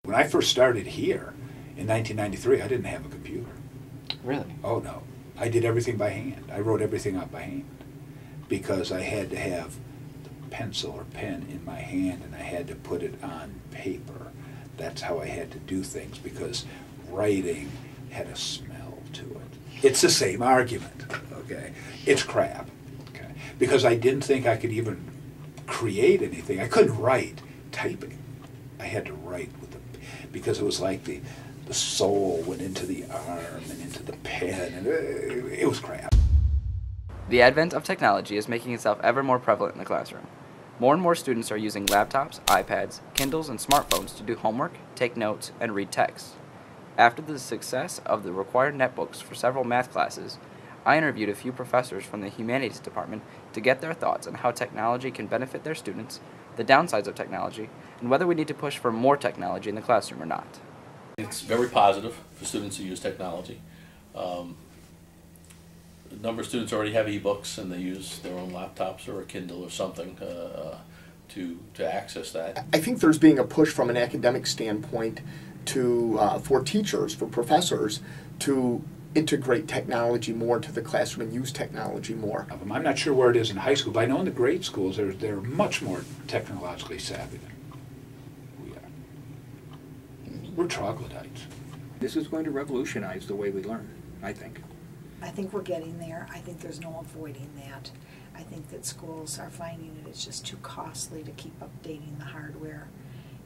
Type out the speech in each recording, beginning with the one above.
When I first started here in 1993, I didn't have a computer. Really? Oh no. I did everything by hand. I wrote everything out by hand because I had to have the pencil or pen in my hand and I had to put it on paper. That's how I had to do things because writing had a smell to it. It's the same argument, okay? It's crap, okay? Because I didn't think I could even create anything. I couldn't write typing. I had to write with the, because it was like the soul went into the arm and into the pen, and it was crap. The advent of technology is making itself ever more prevalent in the classroom. More and more students are using laptops, iPads, Kindles, and smartphones to do homework, take notes, and read texts. After the success of the required netbooks for several math classes, I interviewed a few professors from the humanities department to get their thoughts on how technology can benefit their students, the downsides of technology, and whether we need to push for more technology in the classroom or not. It's very positive for students who use technology. A number of students already have e-books and they use their own laptops or a Kindle or something to access that. I think there's being a push from an academic standpoint to for teachers, for professors, to integrate technology more into the classroom and use technology more. I'm not sure where it is in high school, but I know in the grade schools they're much more technologically savvy than we are. We're troglodytes. This is going to revolutionize the way we learn, I think. I think we're getting there. I think there's no avoiding that. I think that schools are finding that it's just too costly to keep updating the hardware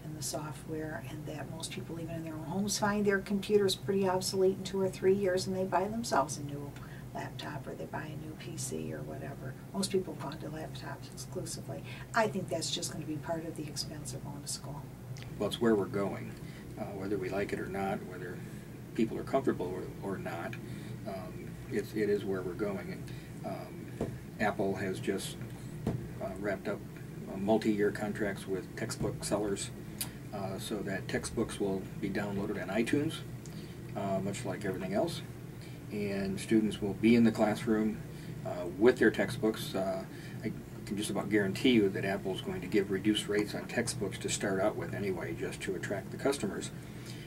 and the software, and that most people, even in their own homes, find their computers pretty obsolete in 2 or 3 years, and they buy themselves a new laptop or they buy a new PC or whatever. Most people have gone to laptops exclusively. I think that's just going to be part of the expense of going to school. Well, it's where we're going, whether we like it or not, whether people are comfortable or not. It is where we're going. Apple has just wrapped up multi-year contracts with textbook sellers so that textbooks will be downloaded on iTunes, much like everything else. And students will be in the classroom with their textbooks. I can just about guarantee you that Apple is going to give reduced rates on textbooks to start out with anyway, just to attract the customers.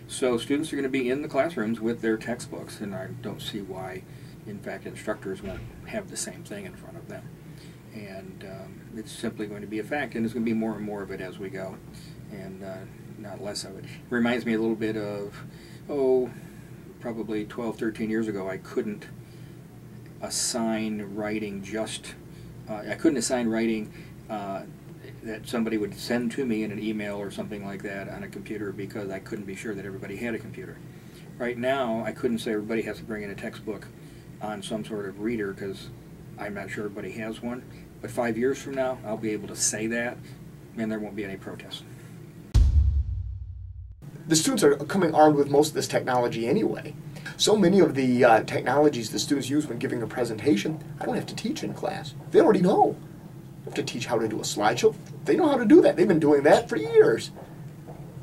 So students are going to be in the classrooms with their textbooks, and I don't see why, in fact, instructors won't have the same thing in front of them. And it's simply going to be a fact, and there's going to be more and more of it as we go, and not less of it. It reminds me a little bit of, probably 12, 13 years ago, I couldn't assign writing that somebody would send to me in an email or something like that on a computer because I couldn't be sure that everybody had a computer. Right now, I couldn't say everybody has to bring in a textbook on some sort of reader because I'm not sure everybody has one. But 5 years from now, I'll be able to say that, and there won't be any protest. The students are coming armed with most of this technology anyway. So many of the technologies the students use when giving a presentation, I don't have to teach in class. They already know. I have to teach how to do a slideshow. They know how to do that. They've been doing that for years.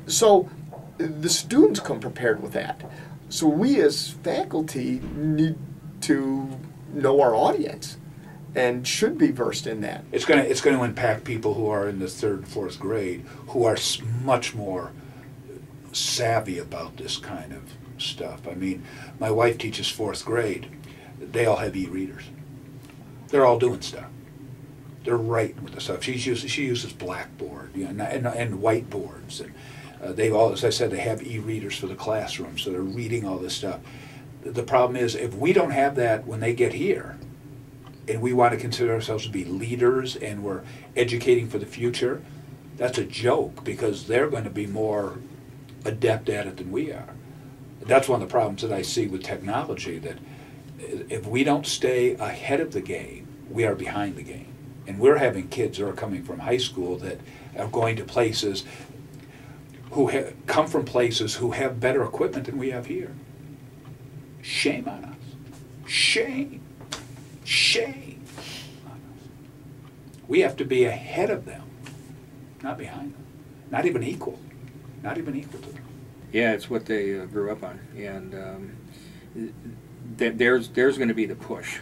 So the students come prepared with that. So we as faculty need to know our audience and should be versed in that. It's going to impact people who are in the 3rd and 4th grade who are much more savvy about this kind of stuff. I mean, my wife teaches 4th grade. They all have e-readers. They're all doing stuff. They're writing with the stuff. She uses Blackboard, and whiteboards, and they all, as I said, they have e-readers for the classroom, so they're reading all this stuff. The problem is, if we don't have that when they get here, and we want to consider ourselves to be leaders and we're educating for the future, that's a joke because they're going to be more adept at it than we are. That's one of the problems that I see with technology, that if we don't stay ahead of the game, we are behind the game. And we're having kids that are coming from high school that are going to places who come from places who have better equipment than we have here. Shame on us. Shame. Shame on us. We have to be ahead of them, not behind them. Not even equal. Not even equal to them. Yeah, it's what they grew up on. And there's going to be the push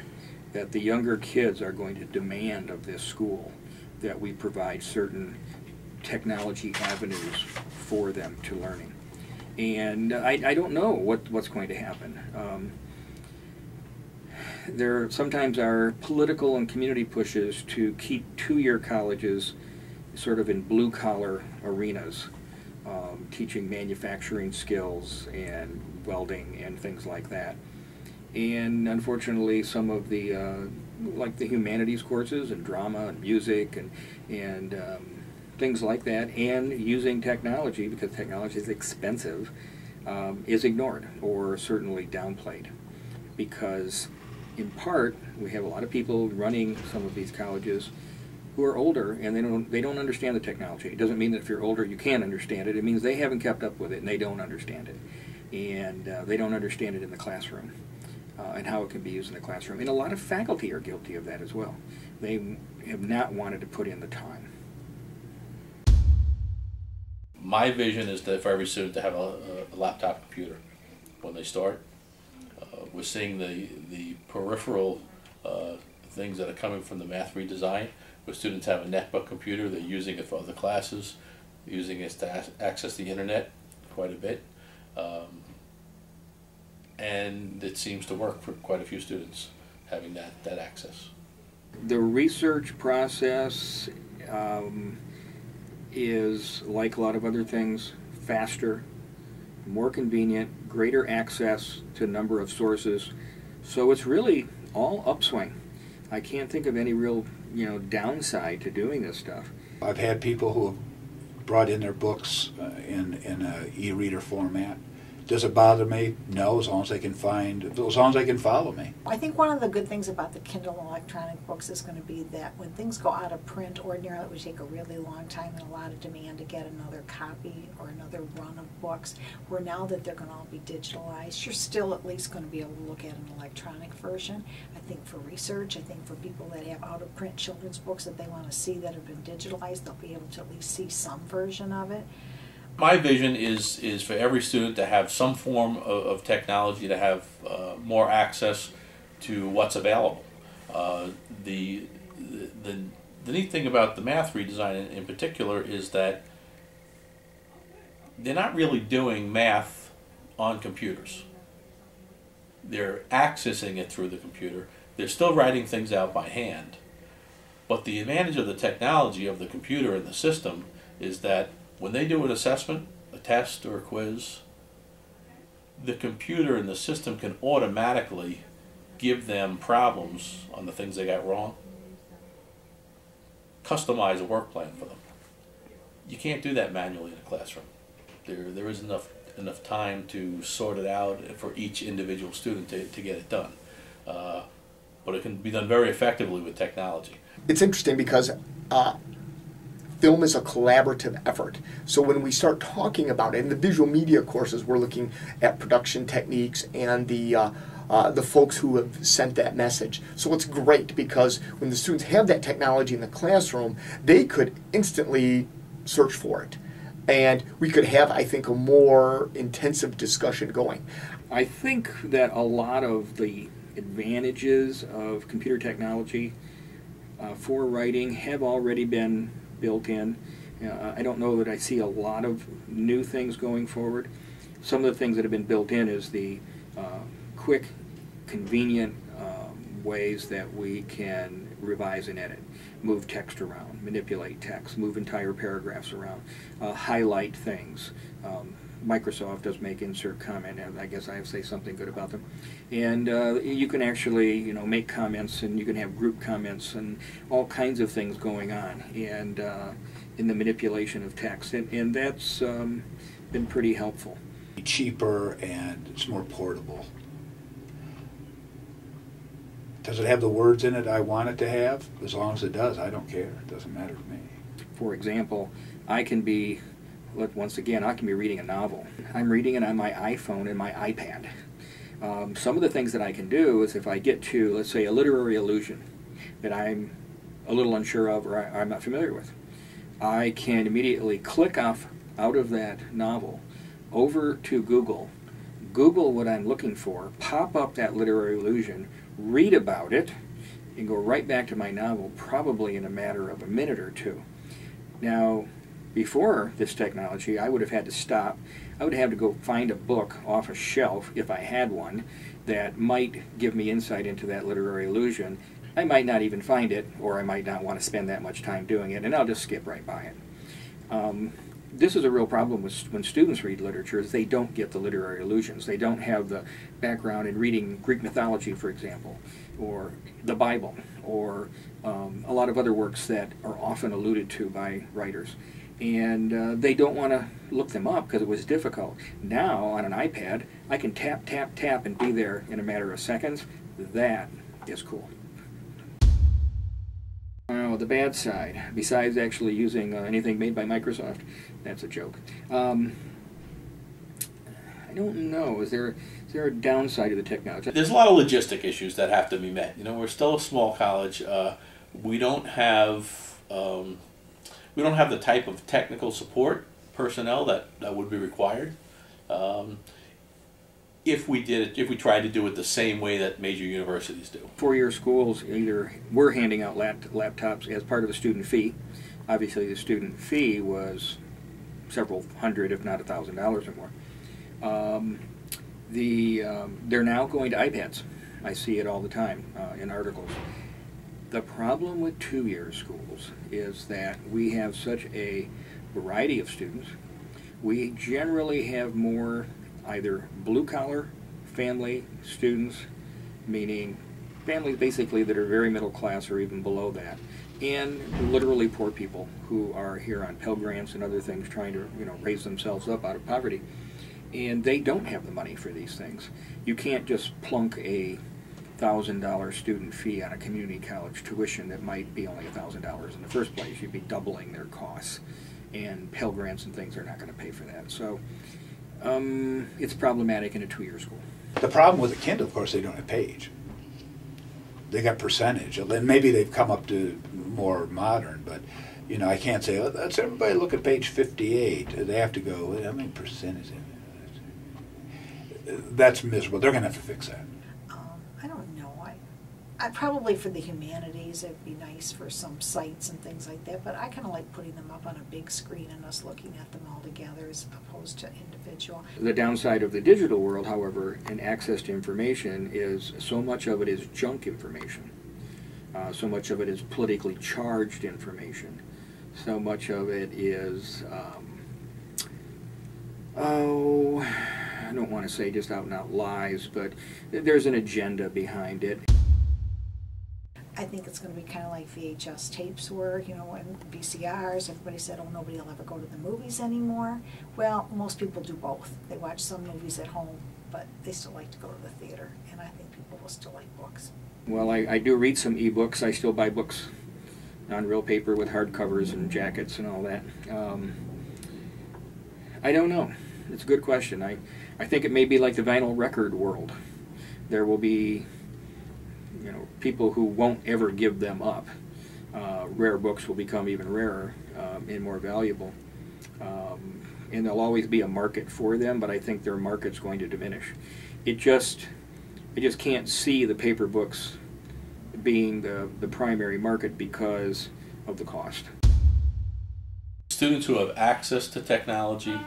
that the younger kids are going to demand of this school that we provide certain technology avenues for them to learning. And I don't know what's going to happen. There sometimes are political and community pushes to keep two-year colleges sort of in blue-collar arenas, teaching manufacturing skills and welding and things like that. And unfortunately, some of the like the humanities courses and drama and music and things like that, and using technology, because technology is expensive, is ignored or certainly downplayed. Because in part, we have a lot of people running some of these colleges who are older, and they don't understand the technology. It doesn't mean that if you're older you can't understand it. It means they haven't kept up with it and they don't understand it. And they don't understand it in the classroom. And how it can be used in the classroom. And a lot of faculty are guilty of that as well. They have not wanted to put in the time. My vision is that for every student to have a laptop computer when they start. We're seeing the peripheral things that are coming from the math redesign, where students have a netbook computer, they're using it for other classes, using it to access the internet quite a bit. And it seems to work for quite a few students, having that access. The research process is, like a lot of other things, faster, more convenient, greater access to a number of sources. So it's really all upswing. I can't think of any real, downside to doing this stuff. I've had people who have brought in their books in an e-reader format. Does it bother me? No, as long as they can follow me. I think one of the good things about the Kindle electronic books is going to be that when things go out of print, ordinarily it would take a really long time and a lot of demand to get another copy or another run of books, where now that they're going to all be digitalized, you're still at least going to be able to look at an electronic version. I think for research, I think for people that have out of print children's books that they want to see that have been digitalized, they'll be able to at least see some version of it. My vision is for every student to have some form of technology, to have more access to what's available. The neat thing about the math redesign in particular is that they're not really doing math on computers. They're accessing it through the computer. They're still writing things out by hand. But the advantage of the technology of the computer and the system is that when they do an assessment, a test or a quiz, the computer and the system can automatically give them problems on the things they got wrong, customize a work plan for them. You can't do that manually in a classroom. There isn't enough time to sort it out for each individual student to get it done. But it can be done very effectively with technology. It's interesting because film is a collaborative effort. So when we start talking about it, in the visual media courses, we're looking at production techniques and the folks who have sent that message. So it's great because when the students have that technology in the classroom, they could instantly search for it. And we could have, I think, a more intensive discussion going. I think that a lot of the advantages of computer technology for writing have already been built in. I don't know that I see a lot of new things going forward. Some of the things that have been built in is the quick, convenient ways that we can revise and edit, move text around, manipulate text, move entire paragraphs around, highlight things. Microsoft does make insert comment, and I guess I have to say something good about them. And you can actually, make comments, and you can have group comments, and all kinds of things going on, and in the manipulation of text, and that's been pretty helpful. Cheaper and it's more portable. Does it have the words in it I want it to have? As long as it does, I don't care. It doesn't matter to me. For example, I can be reading a novel. I'm reading it on my iPhone and my iPad. Some of the things that I can do is if I get to, let's say, a literary allusion that I'm a little unsure of or I'm not familiar with, I can immediately click out of that novel over to Google what I'm looking for, pop up that literary allusion, read about it, and go right back to my novel, probably in a matter of a minute or two. Now, Before this technology, I would have had to stop. I would have to go find a book off a shelf, if I had one, that might give me insight into that literary illusion. I might not even find it, or I might not want to spend that much time doing it, and I'll just skip right by it. This is a real problem when students read literature, is they don't get the literary illusions. They don't have the background in reading Greek mythology, for example, or the Bible, or a lot of other works that are often alluded to by writers. And they don't want to look them up because it was difficult. Now, on an iPad, I can tap, tap, tap and be there in a matter of seconds. That is cool. The bad side, besides actually using anything made by Microsoft, that's a joke. I don't know. Is there a downside to the technology? There's a lot of logistic issues that have to be met. You know, we're still a small college. We don't have the type of technical support personnel that would be required. If we tried to do it the same way that major universities do. Four-year schools either were handing out laptops as part of the student fee. Obviously, the student fee was several hundred, if not $1,000 or more. They're now going to iPads. I see it all the time in articles. The problem with two-year schools is that we have such a variety of students. We generally have more either blue-collar family students, meaning families basically that are very middle class or even below that, and literally poor people who are here on Pell Grants and other things trying to raise themselves up out of poverty. And they don't have the money for these things. You can't just plunk a $1,000 student fee on a community college tuition that might be only $1,000 in the first place. You'd be doubling their costs, and Pell Grants and things are not going to pay for that. So it's problematic in a two-year school. The problem with the Kindle, of course, they don't have page. They got percentage. And maybe they've come up to more modern, but I can't say, let's everybody look at page 58. They have to go, how many percent is it? That's miserable. They're going to have to fix that. I don't know. I probably for the humanities, it'd be nice for some sites and things like that, but I kind of like putting them up on a big screen and us looking at them all together as opposed to individual. The downside of the digital world, however, in access to information is so much of it is junk information. So much of it is politically charged information. So much of it is, I don't want to say just out and out lies, but there's an agenda behind it. I think it's going to be kind of like VHS tapes were, and VCRs. Everybody said, oh, nobody will ever go to the movies anymore. Well, most people do both. They watch some movies at home, but they still like to go to the theater, and I think people will still like books. Well, I do read some e-books. I still buy books on real paper with hardcovers and jackets and all that. I don't know. It's a good question. I think it may be like the vinyl record world. There will be people who won't ever give them up. Rare books will become even rarer and more valuable. And there'll always be a market for them, but I think their market's going to diminish. I just can't see the paper books being the primary market because of the cost. Students who have access to technology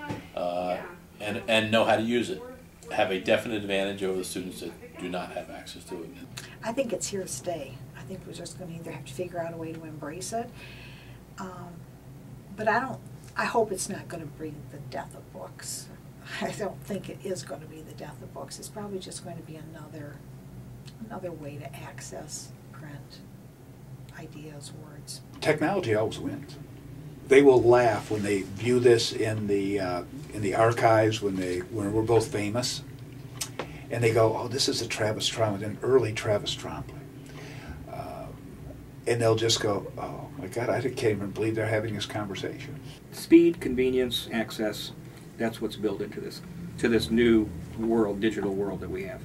and know how to use it have a definite advantage over the students that do not have access to it. I think it's here to stay. I think we're just going to either have to figure out a way to embrace it. But I hope it's not going to bring the death of books. I don't think it is going to be the death of books. It's probably just going to be another way to access print, ideas, words. Technology always wins. They will laugh when they view this in the archives when we're both famous, and they go, "Oh, this is a Travis Trombley, an early Travis Trombley," and they'll just go, "Oh my God, I can't even believe they're having this conversation." Speed, convenience, access—that's what's built into this new world, digital world that we have.